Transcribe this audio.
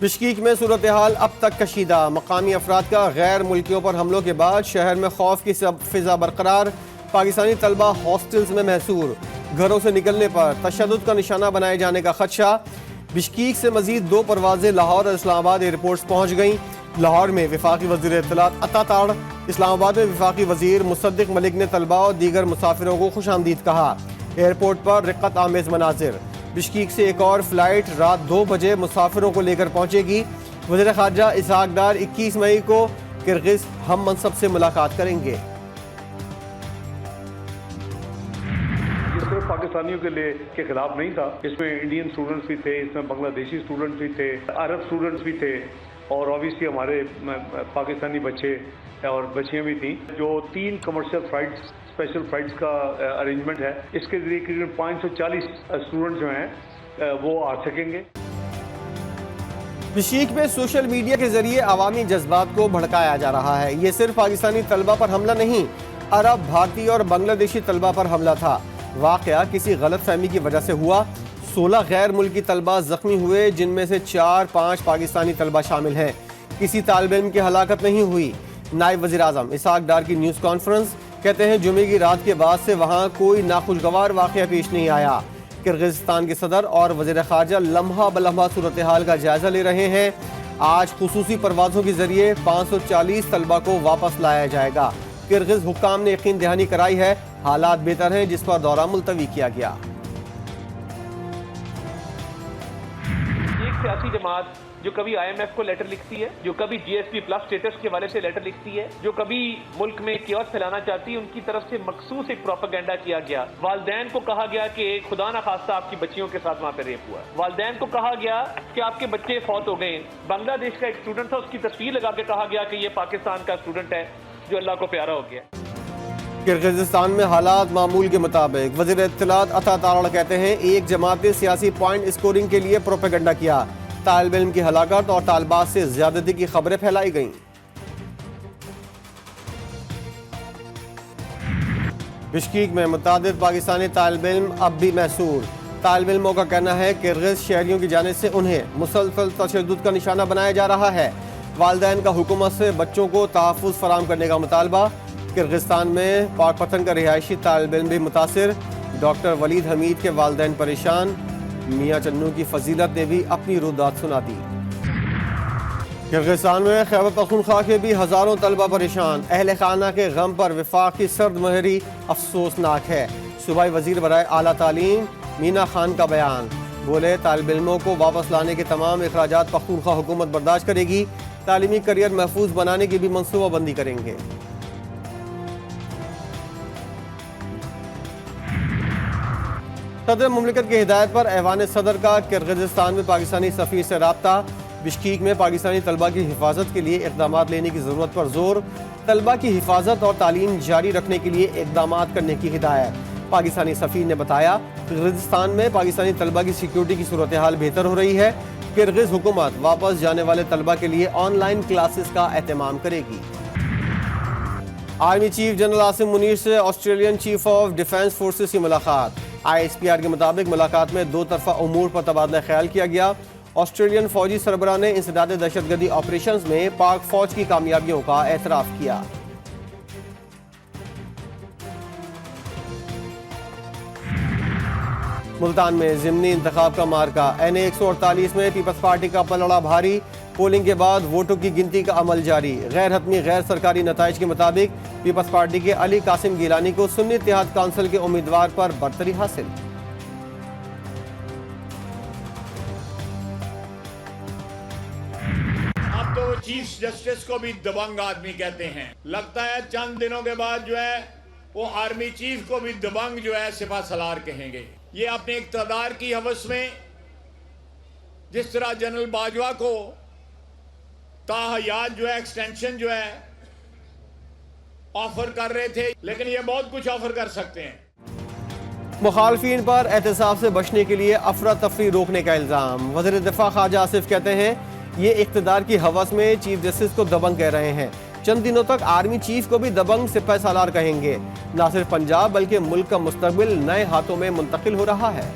Bishkek میں صورتحال اب تک کشیدہ، مقامی افراد کا غیر ملکیوں پر حملوں کے بعد شہر میں خوف کی فضا برقرار، پاکستانی طلبہ ہاسٹلز میں محصور، گھروں سے نکلنے پر تشدد کا نشانہ بنائے جانے کا خدشہ۔ بشکیک سے مزید 2 پروازیں لاہور اور اسلام آباد ایئرپورٹس پہنچ گئیں۔ لاہور میں وفاقی وزیر اطلاعات عطا تاڑ، اسلام آباد میں وفاقی وزیر مصدق ملک نے طلبہ اور دیگر مسافروں کو خوش آمدید کہا۔ ایئرپورٹ پر رقت آمیز مناظر۔ بشکیک سے ایک اور فلائٹ رات 2 بجے مسافروں کو لے کر پہنچے گی۔ وزیر خارجہ اسحاق ڈار 21 مئی کو کرغز ہم منصب سے ملاقات کریں گے۔ صرف پاکستانیوں کے خلاف نہیں تھا، اس میں انڈین اسٹوڈنٹس بھی تھے، اس میں بنگلہ دیشی اسٹوڈنٹس بھی تھے، عرب اسٹوڈنٹس بھی تھے، اور اوبیسلی ہمارے پاکستانی بچے اور بچیاں بھی تھیں۔ جو 3 کمرشل فلائٹس، اسپیشل فلائٹس کا ارینجمنٹ ہے، اس کے ذریعے تقریباً 540 اسٹوڈنٹ جو ہیں وہ آ سکیں گے۔ بشکیک میں سوشل میڈیا کے ذریعے عوامی جذبات کو بھڑکایا جا رہا ہے۔ یہ صرف پاکستانی طلبہ پر حملہ نہیں، عرب، بھارتی اور بنگلہ دیشی طلبہ پر حملہ تھا۔ واقعہ کسی غلط فہمی کی وجہ سے ہوا۔ 16 غیر ملکی طلبہ زخمی ہوئے، جن میں سے 4-5 پاکستانی طلبہ شامل ہیں۔ کسی طالب علم کی ہلاکت نہیں ہوئی۔ نائب وزیر اعظم اسحاق ڈار کی نیوز کانفرنس، کہتے ہیں جمعے کی رات کے بعد سے وہاں کوئی ناخوشگوار واقعہ پیش نہیں آیا۔ کرغزستان کے صدر اور وزیر خارجہ لمحہ بلمحہ صورتحال کا جائزہ لے رہے ہیں۔ آج خصوصی پروازوں کے ذریعے 540 طلبہ کو واپس لایا جائے گا۔ کرغز حکام نے یقین دہانی کرائی ہے حالات بہتر ہیں، جس پر دورہ ملتوی کیا گیا۔ ایک سیاسی جماعت جو کبھی IMF کو لیٹر لکھتی ہے، جو کبھی GSP پلس اسٹیٹس کے حوالے سے لیٹر لکھتی ہے، جو کبھی ملک میں کیوس پھیلانا چاہتی ہے، ان کی طرف سے مخصوص ایک پروپیگنڈا کیا گیا۔ والدین کو کہا گیا کہ خدا نہ خواستہ آپ کی بچیوں کے ساتھ وہاں پہ ریپ ہوا۔ والدین کو کہا گیا کہ آپ کے بچے فوت ہو گئے۔ بنگلہ دیش کا ایک اسٹوڈنٹ تھا، اس کی تصویر لگا کے کہا گیا کہ یہ پاکستان کا اسٹوڈنٹ ہے جو اللہ کو پیارا ہو گیا۔ کرغزستان میں حالات معمول کے مطابق۔ وزیر اطلاعات عطا تاڑ کہتے ہیں ایک جماعت نے سیاسی پوائنٹ اسکورنگ کے لیے پروپیگنڈا کیا۔ طالب علم کی ہلاکت اور طالبات سے زیادتی کی خبریں پھیلائی گئیں۔ بشکیک میں متعدد پاکستانی طالب علم اب بھی محصور۔ طالب علموں کا کہنا ہے کہ کرغز شہریوں کی جانب سے انہیں مسلسل تشدد کا نشانہ بنایا جا رہا ہے۔ والدین کا حکومت سے بچوں کو تحفظ فراہم کرنے کا مطالبہ۔ کرغزستان میں پاک پتن کا رہائشی طالب علم بھی متاثر۔ ڈاکٹر ولید حمید کے والدین پریشان۔ میاں چنو کی فضیلت نے بھی اپنی رودات سنا دی۔ کرغزستان میں خیبر پختونخوا کے بھی ہزاروں طلبہ پریشان۔ اہل خانہ کے غم پر وفاق کی سرد مہری افسوسناک ہے۔ صوبائی وزیر برائے اعلیٰ تعلیم مینا خان کا بیان، بولے طالب علموں کو واپس لانے کے تمام اخراجات پختونخوا حکومت برداشت کرے گی۔ تعلیمی کیریئر محفوظ بنانے کی بھی منصوبہ بندی کریں گے۔ صدر مملکت کی ہدایت پر ایوان صدر کا کرغزستان میں پاکستانی سفیر سے رابطہ۔ بشکیک میں پاکستانی طلبہ کی حفاظت کے لیے اقدامات لینے کی ضرورت پر زور۔ طلبہ کی حفاظت اور تعلیم جاری رکھنے کے لیے اقدامات کرنے کی ہدایت۔ پاکستانی سفیر نے بتایا کرغزستان میں پاکستانی طلبہ کی سیکیورٹی کی صورتحال بہتر ہو رہی ہے۔ کرغز حکومت واپس جانے والے طلبہ کے لیے آن لائن کلاسز کا اہتمام کرے گی۔ Army chief general Asim Munir سے Australian chief of defence forces کی ملاقات۔ ISPR کے مطابق ملاقات میں 2 طرفہ امور پر تبادلہ خیال کیا گیا۔ آسٹریلین فوجی سربراہ نے انسداد دہشت گردی آپریشنز میں پاک فوج کی کامیابیوں کا اعتراف کیا۔ ملتان میں ضمنی انتخاب کا مارکا۔ NA 148 میں پیپلز پارٹی کا پلڑا بھاری۔ پولنگ کے بعد ووٹوں کی گنتی کا عمل جاری۔ غیر حتمی غیر سرکاری نتائج کے مطابق پیپلز پارٹی کے علی قاسم گیلانی کو سنی اتحاد کونسل کے امیدوار پر برتری حاصل۔ اب تو وہ چیف جسٹس کو بھی دبنگ آدمی کہتے ہیں۔ لگتا ہے چند دنوں کے بعد جو ہے وہ آرمی چیف کو بھی دبنگ جو ہے سپہ سالار کہیں گے۔ یہ اپنے اقتدار کی ہوس میں جس طرح جنرل باجوہ کو تاحیات جو ہے ایکسٹینشن جو ہے آفر کر رہے تھے، لیکن یہ بہت کچھ آفر کر سکتے ہیں۔ مخالفین پر احتساب سے بچنے کے لیے افراتفری روکنے کا الزام۔ وزیر دفاع خواجہ آصف کہتے ہیں یہ اقتدار کی ہوس میں چیف جسٹس کو دبنگ کہہ رہے ہیں۔ چند دنوں تک آرمی چیف کو بھی دبنگ سپہ سالار کہیں گے۔ نہ صرف پنجاب بلکہ ملک کا مستقبل نئے ہاتھوں میں منتقل ہو رہا ہے۔